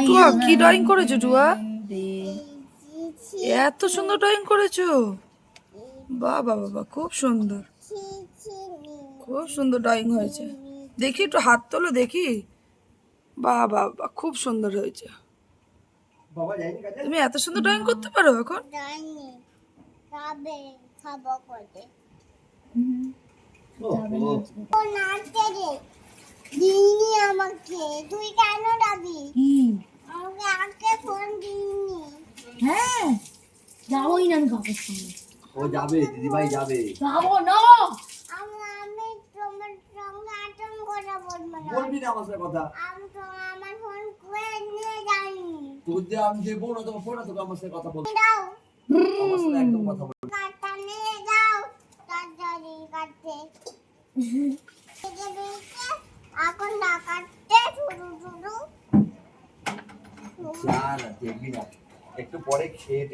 টুয়া কি ড্রয়িং করেছো টুয়া? এত সুন্দর ড্রয়িং করেছো, বাহ বাহ বাহ, খুব সুন্দর, খুব সুন্দর ড্রয়িং হয়েছে। দেখি একটু হাত তোলো দেখি, বাহ বাহ বাহ, খুব সুন্দর হয়েছে। তুমি এত সুন্দর ড্রয়িং করতে পারো এখন? তুই কেন যাবি? আমাকে আজকে ফোন দিইনি। হ্যাঁ যাবোই না আমি কাকের সঙ্গে। ও যাবে, দিদিভাই যাবে। যাবো না। আমি তোমার সঙ্গে আচরণ কথা বলবো না। বলবি না আমার সাথে কথা। আমি তো আমার ফোন কুয়ে নিয়ে যাইনি। তোর যে আমি দেবো না তোমার ফোন, তোকে আমার সাথে কথা বলবো। দাও আমার সাথে একদম কথা বলবো। কাটা নিয়ে যাও তাড়াতাড়ি কাটতে। এখন না কাটতে শুরু শুরু। যা না, দেখবি না, একটু পরে খেয়ে